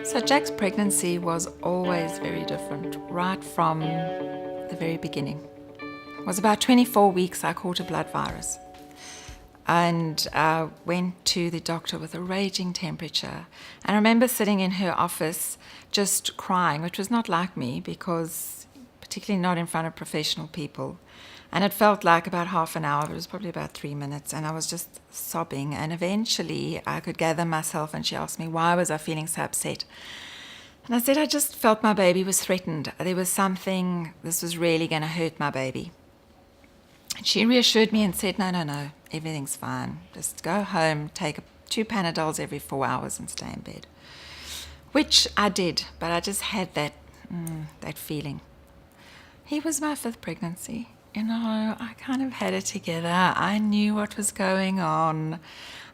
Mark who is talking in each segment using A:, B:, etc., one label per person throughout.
A: So Jack's pregnancy was always very different, right from the very beginning. It was about 24 weeks I caught a blood virus and went to the doctor with a raging temperature. And I remember sitting in her office just crying, which was not like me because, particularly not in front of professional people. And it felt like about half an hour, but it was probably about 3 minutes, and I was just sobbing. And eventually I could gather myself, and she asked me, why was I feeling so upset? And I said, I just felt my baby was threatened. There was something, this was really going to hurt my baby. And she reassured me and said, no, everything's fine. Just go home, take 2 Panadols every 4 hours and stay in bed. Which I did, but I just had that feeling. He was my 5th pregnancy. I kind of had it together. I knew what was going on.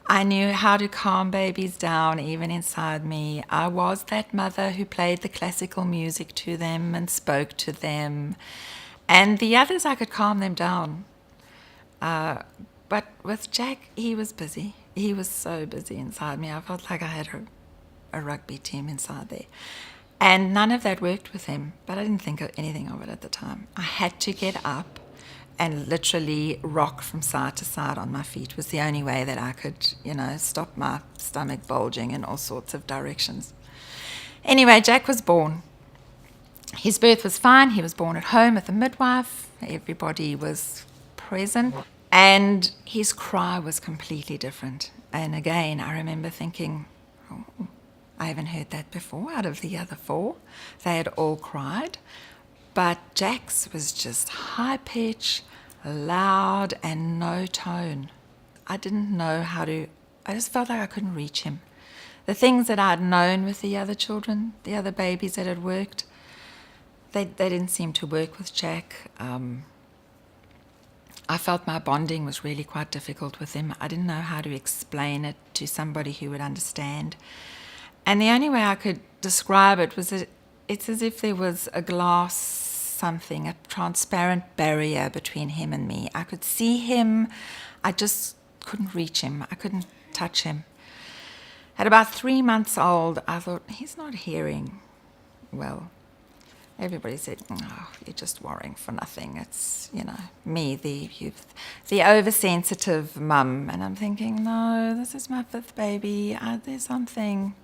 A: I knew how to calm babies down, even inside me. I was that mother who played the classical music to them and spoke to them. And the others, I could calm them down. But with Jack, he was busy. He was so busy inside me. I felt like I had a rugby team inside there. And none of that worked with him, but I didn't think of anything of it at the time. I had to get up and literally rock from side to side on my feet was the only way that I could, stop my stomach bulging in all sorts of directions. Anyway, Jack was born. His birth was fine. He was born at home with a midwife. Everybody was present. And his cry was completely different. And again, I remember thinking, oh, I haven't heard that before out of the other 4. They had all cried. But Jack's was just high pitch, loud, and no tone. I didn't know I just felt like I couldn't reach him. The things that I'd known with the other children, the other babies that had worked, they didn't seem to work with Jack. I felt my bonding was really quite difficult with him. I didn't know how to explain it to somebody who would understand. And the only way I could describe it was that it's as if there was a glass something, a transparent barrier between him and me. I could see him, I just couldn't reach him. I couldn't touch him. At about 3 months old, I thought, he's not hearing well. Everybody said, oh, you're just worrying for nothing. It's, me, the oversensitive mum. And I'm thinking, no, this is my 5th baby. There's something.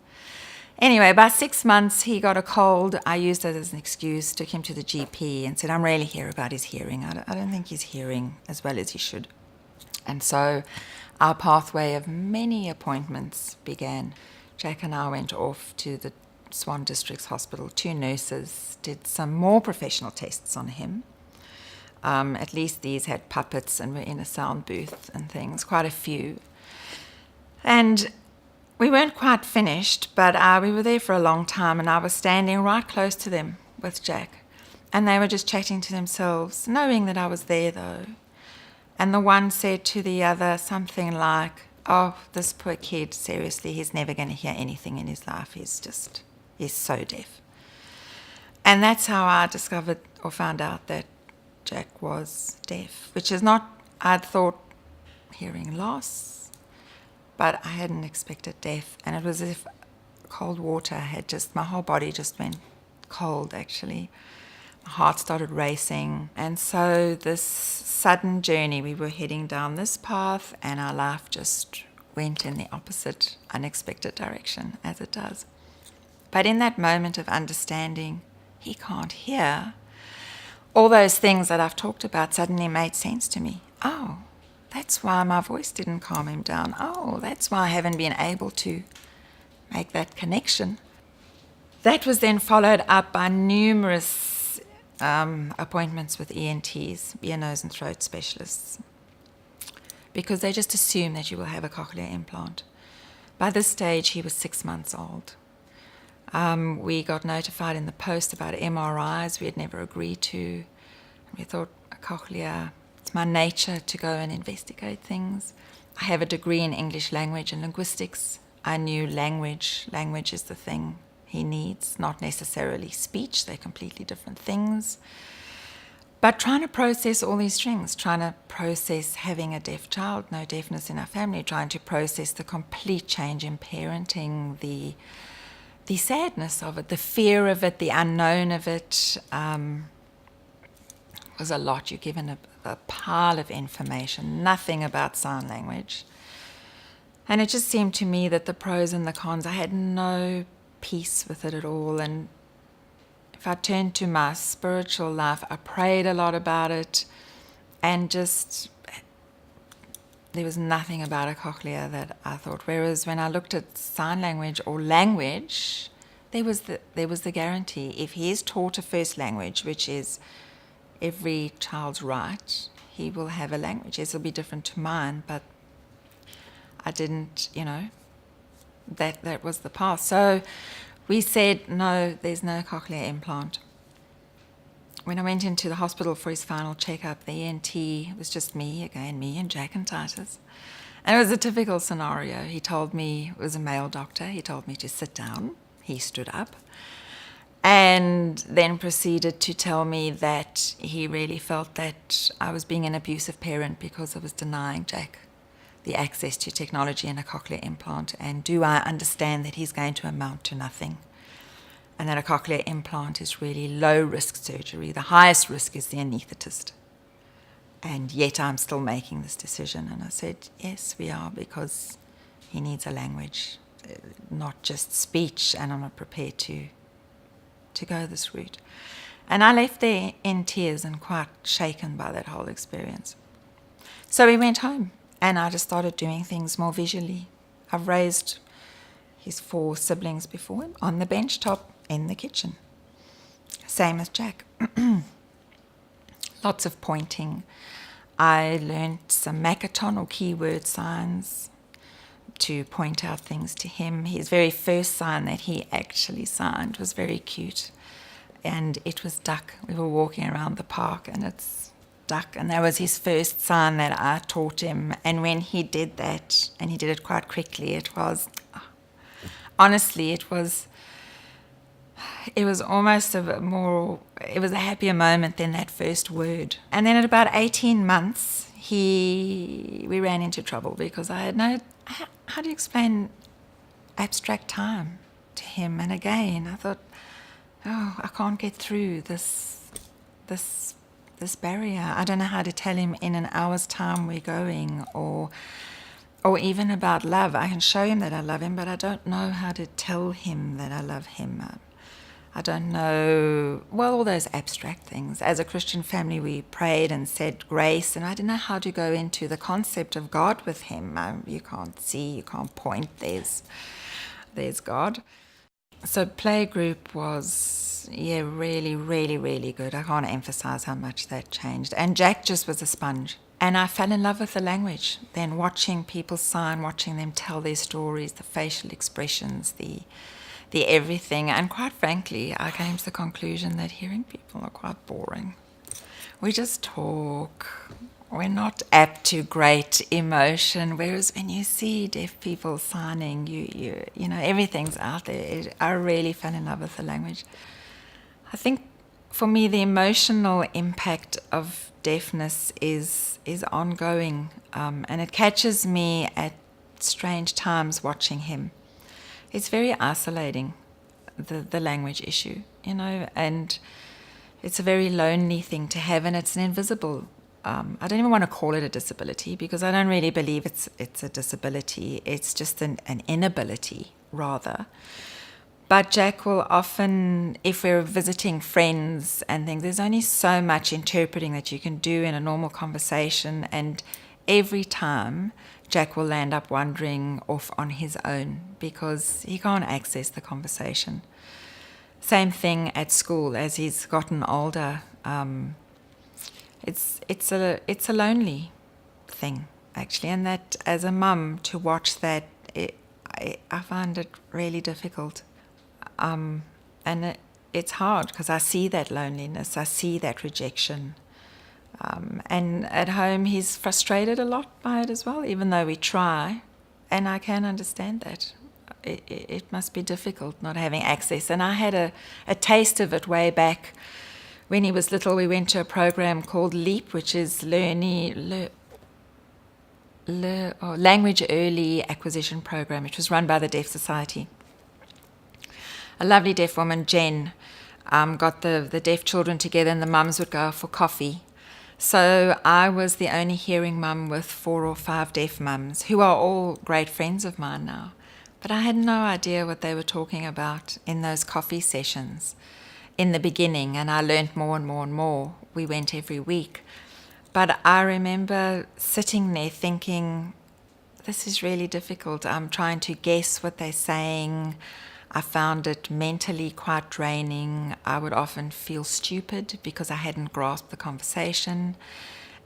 A: Anyway, by 6 months, he got a cold. I used it as an excuse, took him to the GP and said, I'm really here about his hearing. I don't think he's hearing as well as he should. And so our pathway of many appointments began. Jack and I went off to the Swan Districts Hospital. 2 nurses did some more professional tests on him. At least these had puppets and were in a sound booth and things, quite a few. And we weren't quite finished, but we were there for a long time, and I was standing right close to them with Jack. And they were just chatting to themselves, knowing that I was there, though. And the one said to the other something like, oh, this poor kid, seriously, he's never going to hear anything in his life. He's so deaf. And that's how I discovered or found out that Jack was deaf, which is not, I'd thought, hearing loss, but I hadn't expected deaf. And it was as if cold water had my whole body just went cold, actually. My heart started racing. And so this sudden journey, we were heading down this path, and our life just went in the opposite, unexpected direction, as it does. But in that moment of understanding, he can't hear, all those things that I've talked about suddenly made sense to me. Oh, that's why my voice didn't calm him down. Oh, that's why I haven't been able to make that connection. That was then followed up by numerous appointments with ENTs, ear, nose and throat specialists, because they just assume that you will have a cochlear implant. By this stage, he was 6 months old. We got notified in the post about MRIs we had never agreed to. We thought, a cochlear, it's my nature to go and investigate things. I have a degree in English language and linguistics. I knew language. Language is the thing he needs, not necessarily speech. They're completely different things. But trying to process all these things, trying to process having a deaf child, no deafness in our family, trying to process the complete change in parenting, the the sadness of it, the fear of it, the unknown of it, was a lot. You're given a pile of information, nothing about sign language. And it just seemed to me that the pros and the cons, I had no peace with it at all. And if I turned to my spiritual life, I prayed a lot about it, and just there was nothing about a cochlea that I thought. Whereas when I looked at sign language or language, there was the guarantee. If he is taught a first language, which is every child's right, he will have a language. This will be different to mine, but I didn't, that was the path. So we said, no, there's no cochlear implant. When I went into the hospital for his final checkup, the ENT, it was just me and Jack and Titus. And it was a typical scenario. He told me, it was a male doctor, he told me to sit down. He stood up and then proceeded to tell me that he really felt that I was being an abusive parent because I was denying Jack the access to technology and a cochlear implant, and do I understand that he's going to amount to nothing, and that a cochlear implant is really low-risk surgery. The highest risk is the anaesthetist. And yet I'm still making this decision. And I said, yes, we are, because he needs a language, not just speech, and I'm not prepared to go this route. And I left there in tears and quite shaken by that whole experience. So we went home, and I just started doing things more visually. I've raised his 4 siblings before him on the bench top in the kitchen. Same as Jack. Lots of pointing. I learned some Makaton or keyword signs to point out things to him. His very first sign that he actually signed was very cute, and it was duck. We were walking around the park, and it's duck, and that was his first sign that I taught him. And when he did that, and he did it quite quickly, it was honestly, it was almost it was a happier moment than that first word. And then at about 18 months, we ran into trouble because I had how do you explain abstract time to him? And again, I thought, I can't get through this barrier. I don't know how to tell him in an hour's time we're going, or even about love. I can show him that I love him, but I don't know how to tell him that I love him. I don't know, all those abstract things. As a Christian family, we prayed and said grace, and I didn't know how to go into the concept of God with him. You can't see, you can't point, there's God. So playgroup was, really, really, really good. I can't emphasize how much that changed. And Jack just was a sponge. And I fell in love with the language. Then watching people sign, watching them tell their stories, the facial expressions, the everything. And quite frankly, I came to the conclusion that hearing people are quite boring. We just talk. We're not apt to great emotion. Whereas when you see deaf people signing, you know, everything's out there. I really fell in love with the language. I think for me, the emotional impact of deafness is ongoing, and it catches me at strange times watching him. It's very isolating, the language issue, and it's a very lonely thing to have, and it's an invisible. I don't even want to call it a disability, because I don't really believe it's a disability. It's just an inability, rather. But Jack will often, if we're visiting friends and things, there's only so much interpreting that you can do in a normal conversation, and every time Jack will land up wandering off on his own because he can't access the conversation. Same thing at school as he's gotten older. It's a lonely thing, actually, and that as a mum to watch that, I find it really difficult. And it's hard because I see that loneliness, I see that rejection. And at home he's frustrated a lot by it as well, even though we try, and I can understand that. It must be difficult not having access. And I had a taste of it way back when he was little. We went to a program called LEAP, which is Language Early Acquisition Program, which was run by the Deaf Society. a lovely deaf woman, Jen, got the deaf children together, and the mums would go for coffee. So I was the only hearing mum with 4 or 5 deaf mums, who are all great friends of mine now. But I had no idea what they were talking about in those coffee sessions in the beginning, and I learned more and more and more. We went every week. But I remember sitting there thinking, this is really difficult. I'm trying to guess what they're saying. I found it mentally quite draining. I would often feel stupid because I hadn't grasped the conversation.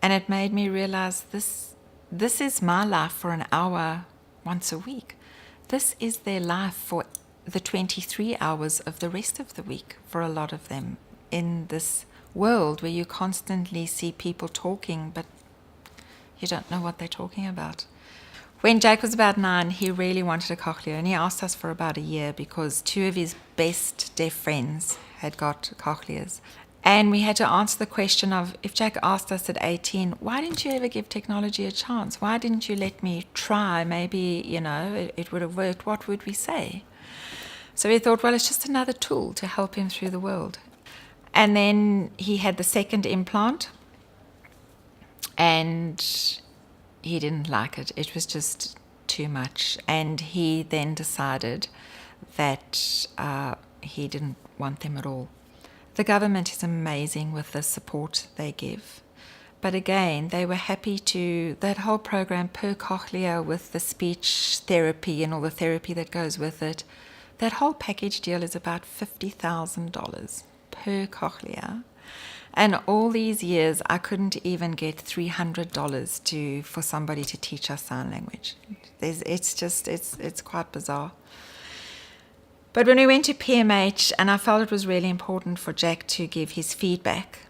A: And it made me realize this is my life for an hour once a week. This is their life for the 23 hours of the rest of the week for a lot of them, in this world where you constantly see people talking, but you don't know what they're talking about. When Jake was about 9, he really wanted a cochlear, and he asked us for about a year because 2 of his best deaf friends had got cochlears. And we had to answer the question of, if Jake asked us at 18, why didn't you ever give technology a chance? Why didn't you let me try? Maybe, it would have worked. What would we say? So we thought, well, it's just another tool to help him through the world. And then he had the second implant, and he didn't like it. It was just too much. And he then decided that he didn't want them at all. The government is amazing with the support they give. But again, they were happy to, that whole program per cochlear with the speech therapy and all the therapy that goes with it, that whole package deal is about $50,000 per cochlear. And all these years, I couldn't even get $300 for somebody to teach us sign language. It's quite bizarre. But when we went to PMH, and I felt it was really important for Jack to give his feedback,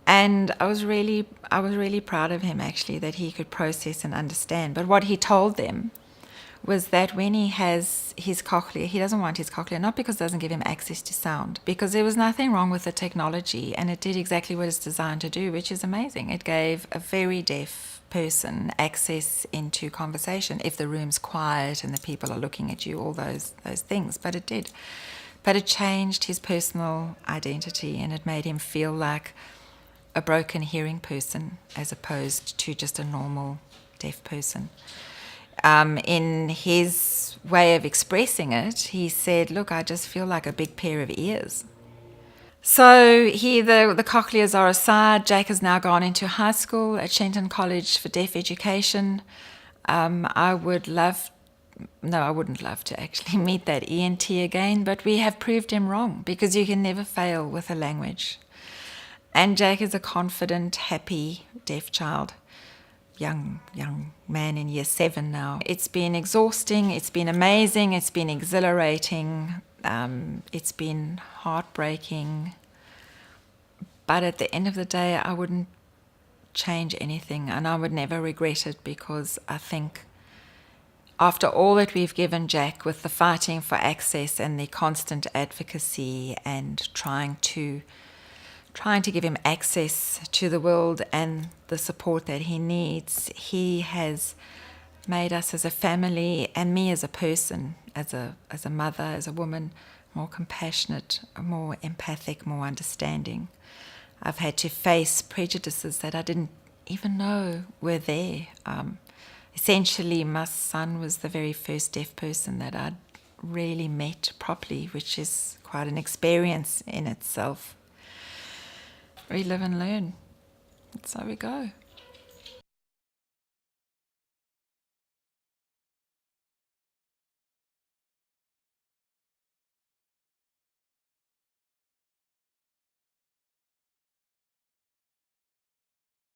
A: and I was really proud of him, actually, that he could process and understand. But what he told them was that when he has his cochlear, he doesn't want his cochlear, not because it doesn't give him access to sound, because there was nothing wrong with the technology, and it did exactly what it's designed to do, which is amazing. It gave a very deaf person access into conversation if the room's quiet and the people are looking at you, all those things. But it did. But it changed his personal identity, and it made him feel like a broken hearing person as opposed to just a normal deaf person. In his way of expressing it, he said, look, I just feel like a big pair of ears. So the cochlears are aside. Jake has now gone into high school at Shenton College for Deaf Education. I wouldn't love to actually meet that ENT again, but we have proved him wrong, because you can never fail with a language. And Jake is a confident, happy, deaf child. Young man in year 7 now. It's been exhausting, it's been amazing, it's been exhilarating, it's been heartbreaking. But at the end of the day, I wouldn't change anything, and I would never regret it, because I think after all that we've given Jack with the fighting for access and the constant advocacy and trying to give him access to the world and the support that he needs, he has made us as a family, and me as a person, as a mother, as a woman, more compassionate, more empathic, more understanding. I've had to face prejudices that I didn't even know were there. Essentially, my son was the very first deaf person that I'd really met properly, which is quite an experience in itself. We live and learn. That's how we go.